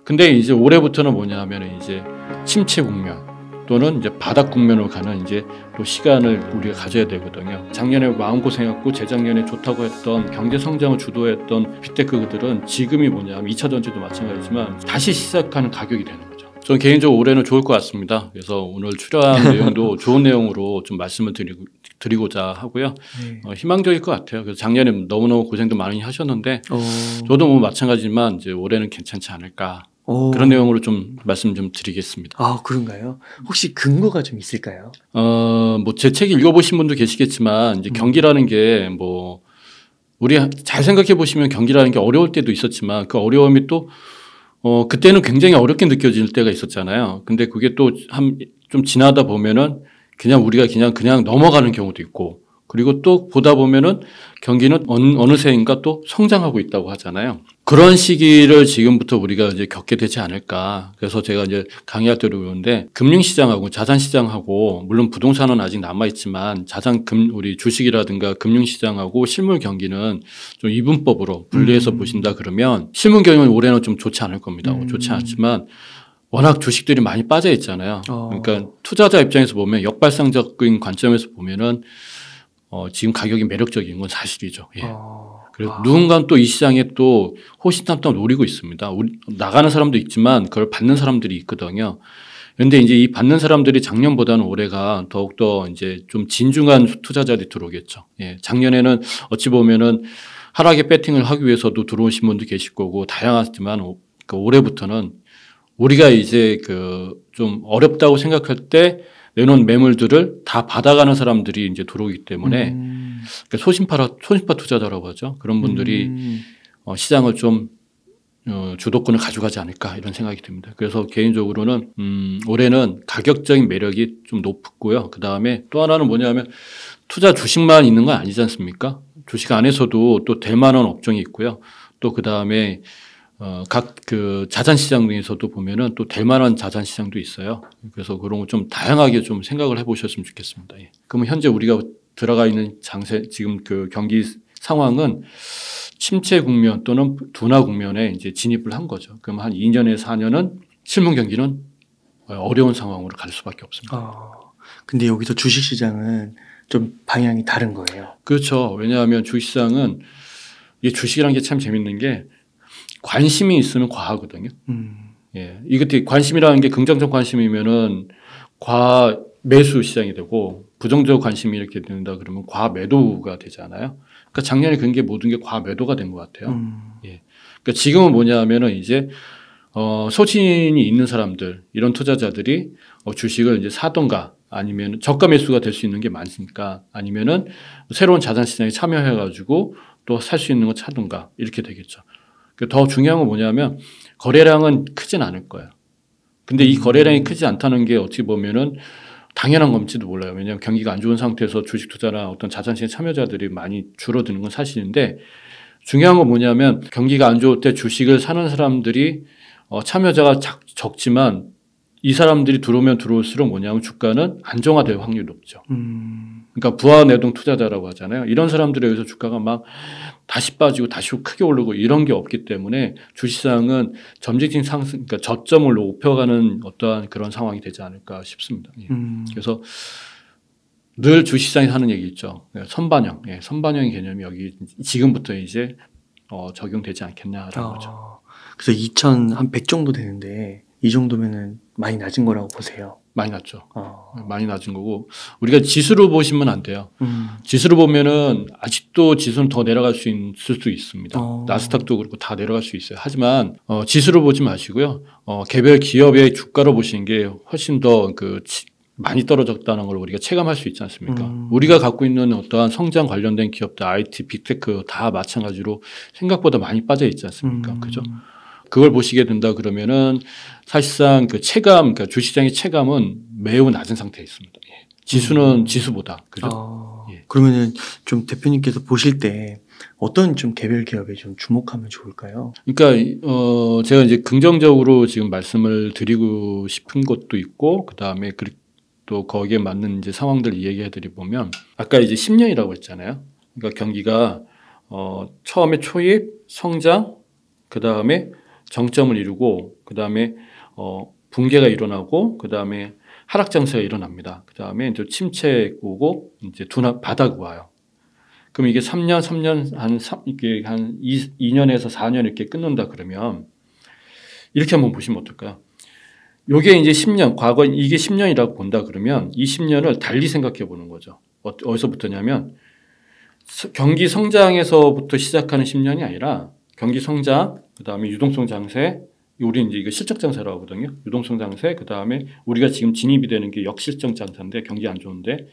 근데 이제 올해부터는 뭐냐면 이제 침체 국면 또는 이제 바닥 국면으로 가는 이제 또 시간을 우리가 가져야 되거든요. 작년에 마음고생했고 재작년에 좋다고 했던 경제 성장을 주도했던 빅테크들은 지금이 뭐냐면 2차 전지도 마찬가지지만 다시 시작하는 가격이 되는 거죠. 저는 개인적으로 올해는 좋을 것 같습니다. 그래서 오늘 출연한 내용도 좋은 내용으로 좀 말씀을 드리고자 하고요. 네. 희망적일 것 같아요. 그래서 작년에 너무너무 고생도 많이 하셨는데 저도 뭐 마찬가지지만 이제 올해는 괜찮지 않을까. 그런 내용으로 좀 말씀 좀 드리겠습니다. 아, 그런가요? 혹시 근거가 좀 있을까요? 뭐 제 책 읽어보신 분도 계시겠지만 이제 경기라는 게 뭐 우리 잘 생각해 보시면 경기라는 게 어려울 때도 있었지만 그 어려움이 또 그때는 굉장히 어렵게 느껴질 때가 있었잖아요. 근데 그게 또 좀 지나다 보면은 그냥 우리가 그냥 넘어가는 경우도 있고 그리고 또 보다 보면은 경기는 어느새인가 또 성장하고 있다고 하잖아요. 그런 시기를 지금부터 우리가 이제 겪게 되지 않을까. 그래서 제가 이제 강의할 때로 그러는데 금융시장하고 자산시장하고 물론 부동산은 아직 남아있지만 우리 주식이라든가 금융시장하고 실물 경기는 좀 이분법으로 분리해서 보신다 그러면 실물 경기는 올해는 좀 좋지 않을 겁니다. 좋지 않지만 워낙 주식들이 많이 빠져 있잖아요. 그러니까 투자자 입장에서 보면 역발상적인 관점에서 보면은 지금 가격이 매력적인 건 사실이죠. 예. 그래서 누군가는 또 이 시장에 또 호시탐탐 노리고 있습니다. 나가는 사람도 있지만 그걸 받는 사람들이 있거든요. 그런데 이제 이 받는 사람들이 작년보다는 올해가 더욱더 이제 좀 진중한 투자자들이 들어오겠죠. 예. 작년에는 어찌 보면은 하락에 배팅을 하기 위해서도 들어오신 분도 계실 거고 다양하지만 올해부터는 우리가 이제 좀 어렵다고 생각할 때 내놓은 매물들을 다 받아가는 사람들이 이제 들어오기 때문에 그러니까 소신파 투자자라고 하죠. 그런 분들이 시장을 좀 주도권을 가져가지 않을까 이런 생각이 듭니다. 그래서 개인적으로는 올해는 가격적인 매력이 좀 높고요. 그다음에 또 하나는 뭐냐면 투자 주식만 있는 건 아니지 않습니까? 주식 안에서도 또 될 만한 업종이 있고요. 또 그다음에 각 자산시장 중에서도 보면은 또 될 만한 자산시장도 있어요. 그래서 그런 거 좀 다양하게 좀 생각을 해보셨으면 좋겠습니다. 예. 그러면 현재 우리가 들어가 있는 지금 경기 상황은 침체 국면 또는 둔화 국면에 이제 진입을 한 거죠. 그럼 한 2년에서 4년은 실물 경기는 어려운 상황으로 갈 수밖에 없습니다. 근데 여기서 주식시장은 좀 방향이 다른 거예요. 그렇죠. 왜냐하면 주식시장은 이 주식이라는 게 참 재밌는 게 관심이 있으면 과하거든요. 예. 이게 관심이라는 게 긍정적 관심이면은 과매수 시장이 되고 부정적 관심이 이렇게 된다 그러면 과매도가 되잖아요. 그러니까 작년에 그런 게 모든 게 과매도가 된 것 같아요. 예. 그러니까 지금은 뭐냐면은 이제 소신이 있는 사람들 이런 투자자들이 주식을 이제 사던가 아니면 저가 매수가 될 수 있는 게 많으니까 아니면은 새로운 자산 시장에 참여해가지고 또 살 수 있는 거 사든가 이렇게 되겠죠. 더 중요한 건 뭐냐면 거래량은 크진 않을 거예요. 근데 이 거래량이 크지 않다는 게 어떻게 보면은 당연한 건지도 몰라요. 왜냐하면 경기가 안 좋은 상태에서 주식 투자나 어떤 자산시장 참여자들이 많이 줄어드는 건 사실인데 중요한 건 뭐냐면 경기가 안 좋을 때 주식을 사는 사람들이 참여자가 적지만 이 사람들이 들어오면 들어올수록 뭐냐면 주가는 안정화될 확률이 높죠. 그러니까 부하내동 투자자라고 하잖아요. 이런 사람들에 의해서 주가가 막 다시 빠지고 다시 크게 오르고 이런 게 없기 때문에 주시장은 점진적인 상승, 그러니까 저점을 높여가는 어떠한 그런 상황이 되지 않을까 싶습니다. 예. 그래서 늘 주시장이 하는 얘기 있죠. 선반영, 예. 선반영의 개념이 여기 지금부터 이제 적용되지 않겠냐라는 거죠. 그래서 2,100 정도 되는데 이 정도면은 많이 낮은 거라고 보세요. 많이 낮죠. 많이 낮은 거고 우리가 지수로 보시면 안 돼요. 지수로 보면은 아직도 지수는 더 내려갈 수 있을 수 있습니다. 나스닥도 그렇고 다 내려갈 수 있어요. 하지만 지수로 보지 마시고요. 개별 기업의 주가로 보시는 게 훨씬 더 많이 떨어졌다는 걸 우리가 체감할 수 있지 않습니까? 우리가 갖고 있는 어떠한 성장 관련된 기업들, IT, 빅테크 다 마찬가지로 생각보다 많이 빠져 있지 않습니까? 그죠? 그걸 보시게 된다 그러면은 사실상 그러니까 주시장의 체감은 매우 낮은 상태에 있습니다. 예. 지수는 지수보다. 그죠? 예. 그러면은 좀 대표님께서 보실 때 어떤 좀 개별 기업에 좀 주목하면 좋을까요? 그러니까 제가 이제 긍정적으로 지금 말씀을 드리고 싶은 것도 있고 그다음에 또 거기에 맞는 이제 상황들 얘기해 드리 보면 아까 이제 10년이라고 했잖아요. 그러니까 경기가 처음에 초입, 성장, 그다음에 정점을 이루고 그다음에 붕괴가 일어나고 그다음에 하락 장세가 일어납니다. 그다음에 이제 침체 오고 이제 바닥 와요. 그럼 이게 3년 이게 한 2년에서 4년 이렇게 끊는다 그러면 이렇게 한번 보시면 어떨까요? 요게 이제 10년, 과거 이게 10년이라고 본다 그러면 이 10년을 달리 생각해 보는 거죠. 어디서부터냐면 경기 성장에서부터 시작하는 10년이 아니라 경기 성장, 그다음에 유동성 장세, 우리는 이제 이거 실적 장세라고 하거든요. 유동성 장세, 그다음에 우리가 지금 진입이 되는 게 역실적 장세인데 경기 안 좋은데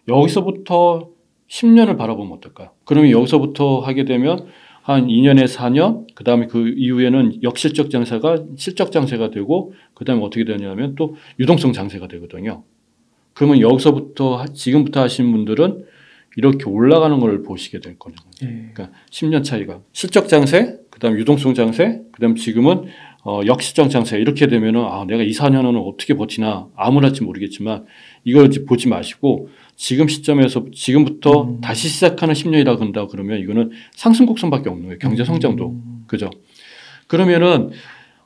여기서부터 10년을 바라보면 어떨까요? 그러면 여기서부터 하게 되면 한 2년에서 4년, 그다음에 그 이후에는 역실적 장세가 실적 장세가 되고 그다음에 어떻게 되냐면 또 유동성 장세가 되거든요. 그러면 여기서부터 지금부터 하시는 분들은 이렇게 올라가는 걸 보시게 될 거예요. 그러니까 10년 차이가 실적 장세, 그다음 유동성 장세, 그다음 지금은 역실적 장세 이렇게 되면은 내가 2, 4년은 어떻게 버티나 아무렇지 모르겠지만 이걸 보지 마시고 지금 시점에서 지금부터 다시 시작하는 10년이라고 한다 그러면 이거는 상승 곡선밖에 없는 거예요. 경제 성장도. 그죠? 그러면은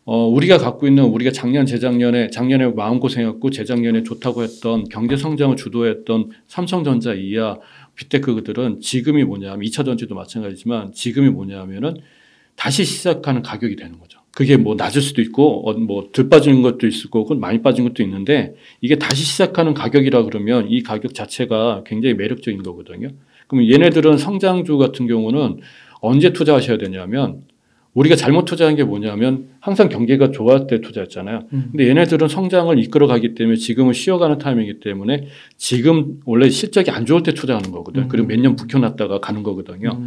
우리가 갖고 있는 우리가 재작년에 마음고생했고 재작년에 좋다고 했던 경제 성장을 주도했던 삼성전자, 이하, 빅테크들은 지금이 뭐냐면 2차 전지도 마찬가지지만 지금이 뭐냐면은 다시 시작하는 가격이 되는 거죠. 그게 뭐 낮을 수도 있고 뭐 덜 빠지는 것도 있을 거고 많이 빠진 것도 있는데 이게 다시 시작하는 가격이라 그러면 이 가격 자체가 굉장히 매력적인 거거든요. 그럼 얘네들은 성장주 같은 경우는 언제 투자하셔야 되냐면 우리가 잘못 투자한 게 뭐냐면 항상 경기가 좋을 때 투자했잖아요. 근데 얘네들은 성장을 이끌어 가기 때문에 지금은 쉬어가는 타임이기 때문에 지금 원래 실적이 안 좋을 때 투자하는 거거든요. 그리고 몇 년 묵혀놨다가 가는 거거든요.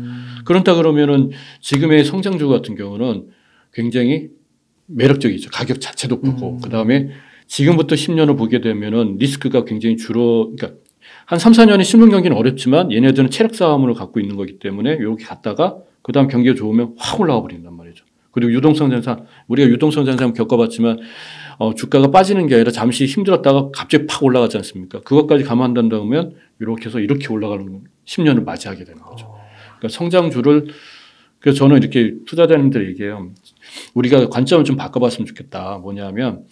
그렇다 그러면은 지금의 성장주 같은 경우는 굉장히 매력적이죠. 가격 자체도 크고 그다음에 지금부터 10년을 보게 되면은 리스크가 굉장히 그러니까 한 3, 4년의 신흥 경기는 어렵지만 얘네들은 체력 싸움을 갖고 있는 거기 때문에 이렇게 갔다가 그다음 경기가 좋으면 확 올라가 버린단 말이죠. 그리고 유동성 장세 우리가 유동성 장세 한번 겪어봤지만 주가가 빠지는 게 아니라 잠시 힘들었다가 갑자기 팍 올라가지 않습니까? 그것까지 감안한다면 이렇게 해서 이렇게 올라가는 10년을 맞이하게 되는 거죠. 그러니까 성장주를 그래서 저는 이렇게 투자자님들 얘기해요. 우리가 관점을 좀 바꿔봤으면 좋겠다. 뭐냐면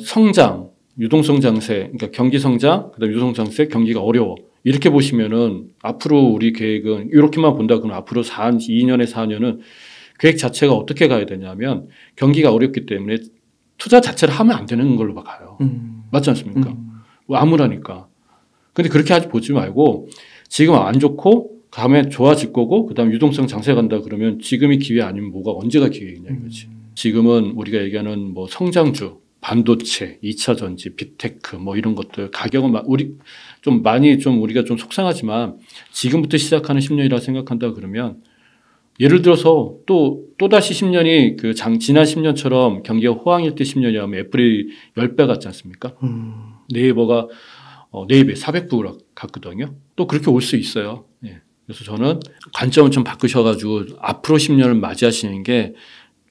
성장, 유동성 장세, 그러니까 경기 성장, 그다음 유동성 장세, 경기가 어려워. 이렇게 보시면은 앞으로 우리 계획은 이렇게만 본다 그러면 앞으로 2년에 4년은 계획 자체가 어떻게 가야 되냐면 경기가 어렵기 때문에 투자 자체를 하면 안 되는 걸로 가요. 맞지 않습니까? 암울하니까. 근데 그렇게 보지 말고 지금 안 좋고 다음에 좋아질 거고 그다음 유동성 장세 간다 그러면 지금이 기회 아니면 뭐가 언제가 기회이냐 이거지. 지금은 우리가 얘기하는 뭐 성장주, 반도체, 2차 전지, 빅테크 뭐 이런 것들 가격은 우리가 좀 속상하지만 지금부터 시작하는 10년이라 생각한다 그러면 예를 들어서 또다시 10년이 지난 10년처럼 경기가 호황일 때 10년이라면 애플이 10배 같지 않습니까? 네이버가 네이버에 400불 갔거든요. 또 그렇게 올 수 있어요. 예. 그래서 저는 관점을 좀 바꾸셔가지고 앞으로 10년을 맞이하시는 게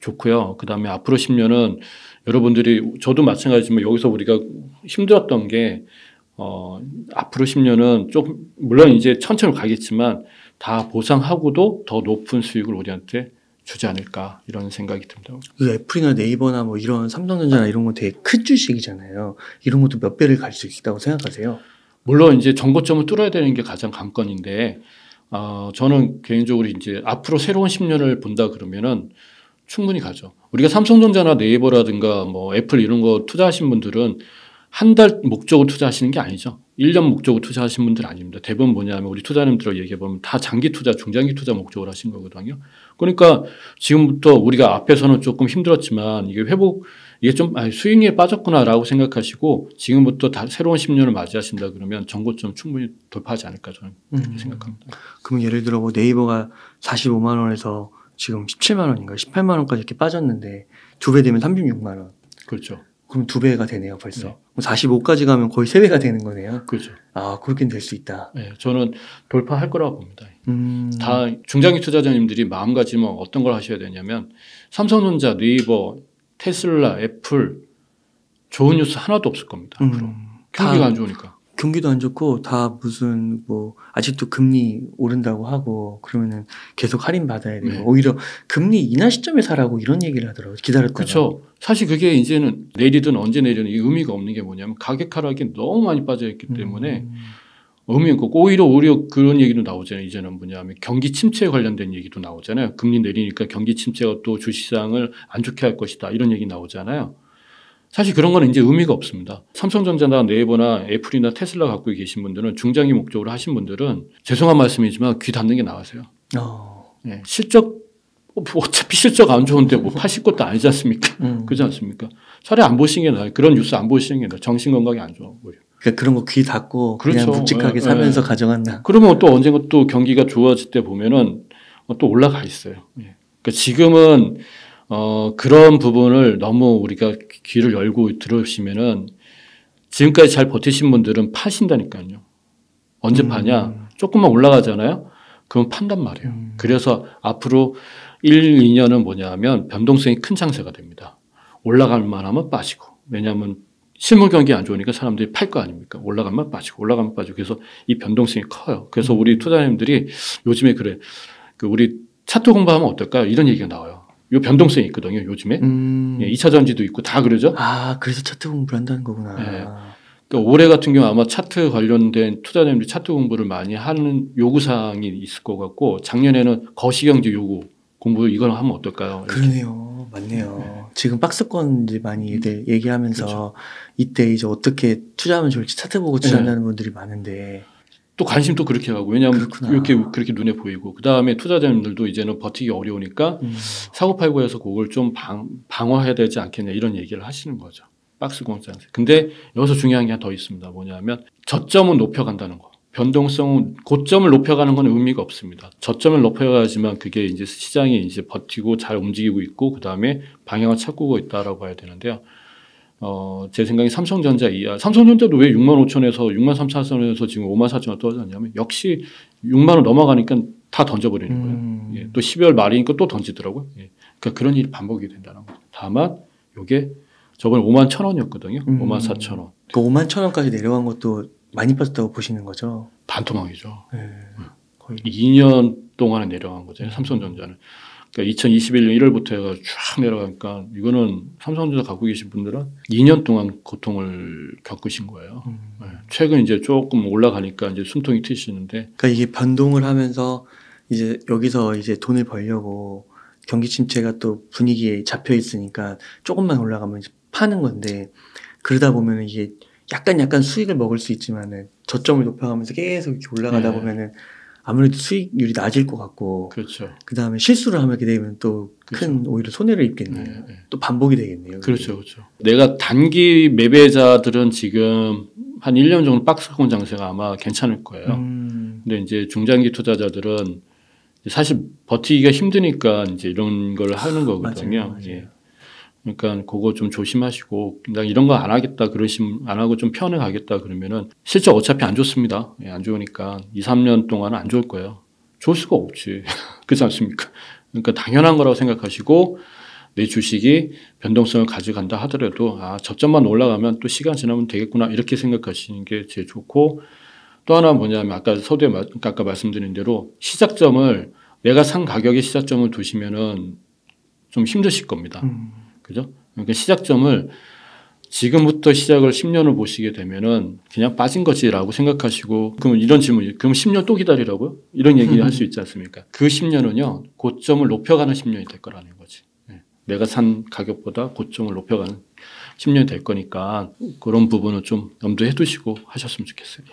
좋고요. 그다음에 앞으로 10년은 여러분들이 저도 마찬가지지만 여기서 우리가 힘들었던 게 앞으로 10년은 조금 물론 이제 천천히 가겠지만 다 보상하고도 더 높은 수익을 우리한테 주지 않을까 이런 생각이 듭니다. 그 애플이나 네이버나 뭐 이런 삼성전자나 이런 건 되게 큰 주식이잖아요. 이런 것도 몇 배를 갈 수 있다고 생각하세요? 물론 이제 정고점을 뚫어야 되는 게 가장 관건인데 저는 개인적으로 이제 앞으로 새로운 10년을 본다 그러면은 충분히 가죠. 우리가 삼성전자나 네이버라든가 뭐 애플 이런 거 투자하신 분들은 한 달 목적으로 투자하시는 게 아니죠. 1년 목적으로 투자하신 분들 아닙니다. 대부분 뭐냐면 우리 투자님들 얘기해 보면 다 장기 투자, 중장기 투자 목적으로 하신 거거든요. 그러니까 지금부터 우리가 앞에서는 조금 힘들었지만 이게 좀 수익률에 빠졌구나라고 생각하시고 지금부터 새로운 10년을 맞이하신다 그러면 정고점 충분히 돌파하지 않을까 저는 그렇게 생각합니다. 그럼 예를 들어 뭐 네이버가 45만 원에서 지금 17만 원인가 18만 원까지 이렇게 빠졌는데 2배 되면 36만 원. 그렇죠. 그럼 2배가 되네요 벌써. 네. 45까지 가면 거의 3배가 되는 거네요. 그렇죠. 그렇게는 될 수 있다. 네, 저는 돌파할 거라고 봅니다. 다 중장기 투자자님들이 마음가짐은 어떤 걸 하셔야 되냐면 삼성전자, 네이버, 테슬라, 애플 좋은 뉴스 하나도 없을 겁니다. 앞으로. 경기가 안 좋으니까. 경기도 안 좋고 다 무슨 뭐 아직도 금리 오른다고 하고 그러면은 계속 할인 받아야 되고 네. 오히려 금리 인하 시점에 사라고 이런 얘기를 하더라고요. 기다렸다가. 그렇죠. 사실 그게 이제는 내리든 언제 내리든 이 의미가 없는 게 뭐냐면 가격 하락이 너무 많이 빠져있기 때문에 의미 없고 오히려 그런 얘기도 나오잖아요. 이제는 뭐냐면 경기 침체에 관련된 얘기도 나오잖아요. 금리 내리니까 경기 침체가 또 주시장을 안 좋게 할 것이다. 이런 얘기 나오잖아요. 사실 그런 거는 이제 의미가 없습니다. 삼성전자나 네이버나 애플이나 테슬라 갖고 계신 분들은 중장기 목적으로 하신 분들은 죄송한 말씀이지만 귀 닫는 게 나으세요. 네. 어차피 실적 안 좋은데 뭐 파실 것도 아니지 않습니까? 그렇지 않습니까? 차라리 안 보시는 게 나아요. 그런 뉴스 안 보시는 게 나아요. 정신 건강이 안 좋아. 그러니까 그런 거 귀 닫고 그렇죠. 그냥 묵직하게 사면서 가져간다. 그러면 또 언젠가 또 경기가 좋아질 때 보면은 또 올라가 있어요. 그러니까 지금은 그런 부분을 너무 우리가 귀를 열고 들으시면은 지금까지 잘 버티신 분들은 파신다니까요. 언제 파냐? 조금만 올라가잖아요. 그럼 판단 말이에요. 그래서 앞으로 1, 2년은 뭐냐면 변동성이 큰 장세가 됩니다. 올라갈 만하면 빠지고. 왜냐하면 실물 경기 안 좋으니까 사람들이 팔 거 아닙니까? 올라가면 빠지고 올라가면 빠지고. 그래서 이 변동성이 커요. 그래서 우리 투자자님들이 요즘에 그래. 우리 차트 공부하면 어떨까요? 이런 얘기가 나와요. 요 변동성이 있거든요. 요즘에. 2차 전지도 있고 다 그러죠. 그래서 차트 공부를 한다는 거구나. 네. 그러니까 올해 같은 경우 아마 차트 관련된 투자자님들이 차트 공부를 많이 하는 요구사항이 있을 것 같고 작년에는 거시경제 요구 공부 이걸 하면 어떨까요? 그러네요. 맞네요. 지금 박스권 이제 많이 얘기하면서 그렇죠. 이때 이제 어떻게 투자하면 좋을지 차트 보고 투자한다는 분들이 많은데 또 관심도 그렇게 하고 왜냐하면 그렇게 눈에 보이고 그 다음에 투자자님들도 이제는 버티기 어려우니까 사고팔고해서 그걸 좀 방어해야 되지 않겠냐 이런 얘기를 하시는 거죠. 박스권 장세. 근데 여기서 중요한 게 하나 더 있습니다. 뭐냐면 저점은 높여간다는 거. 변동성은 고점을 높여가는 건 의미가 없습니다. 저점을 높여가야지만 그게 이제 시장이 이제 버티고 잘 움직이고 있고 그 다음에 방향을 찾고 있다라고 봐야 되는데요. 제 생각에 삼성전자 이하. 삼성전자도 왜 65,000원에서 63,000원에서 지금 54,000원 떨어졌냐면 역시 6만 원 넘어가니까 다 던져버리는 거예요. 예, 또 12월 말이니까 또 던지더라고요. 예. 그러니까 그런 일이 반복이 된다는 거죠. 다만 이게 저번에 51,000원이었거든요. 54,000원. 그 51,000원까지 내려간 것도 많이 빠졌다고 보시는 거죠? 반토막이죠. 거의 2년 동안에 내려간 거죠. 삼성전자는. 그러니까 2021년 1월부터 해가 쫙 내려가니까 이거는 삼성전자 갖고 계신 분들은 2년 동안 고통을 겪으신 거예요. 최근 이제 조금 올라가니까 이제 숨통이 트이시는데. 그러니까 이게 변동을 하면서 이제 여기서 이제 돈을 벌려고 경기 침체가 또 분위기에 잡혀 있으니까 조금만 올라가면 이제 파는 건데 그러다 보면 이게 약간 수익을 먹을 수 있지만은 저점을 높여가면서 계속 이렇게 올라가다 보면은 아무래도 수익률이 낮을 것 같고. 그렇죠. 그 다음에 실수를 하게 되면 또 큰 그렇죠. 오히려 손해를 입겠네요. 또 반복이 되겠네요. 그렇죠. 내가 단기 매매자들은 지금 한 1년 정도 박스권 장세가 아마 괜찮을 거예요. 근데 이제 중장기 투자자들은 사실 버티기가 힘드니까 이제 이런 걸 하는 거거든요. 맞아요. 예. 그러니까 그거 좀 조심하시고 나 이런 거 안 하겠다 안 하고 좀 편해 가겠다 그러면은 실제 어차피 안 좋습니다. 예, 안 좋으니까 2, 3년 동안은 안 좋을 거예요. 좋을 수가 없지. 그렇지 않습니까? 그러니까 당연한 거라고 생각하시고 내 주식이 변동성을 가져간다 하더라도 저점만 올라가면 또 시간 지나면 되겠구나 이렇게 생각하시는 게 제일 좋고 또 하나 뭐냐면 아까 서두에 아까 말씀드린 대로 시작점을 내가 산 가격의 시작점을 두시면은 좀 힘드실 겁니다. 그죠? 그러니까 시작점을 지금부터 시작을 10년을 보시게 되면은 그냥 빠진 거지라고 생각하시고 그럼 이런 질문이 그럼 10년 또 기다리라고요? 이런 얘기 할 수 있지 않습니까? 그 10년은요 고점을 높여가는 10년이 될 거라는 거지. 내가 산 가격보다 고점을 높여가는 10년이 될 거니까 그런 부분을 좀 염두해 두시고 하셨으면 좋겠어요.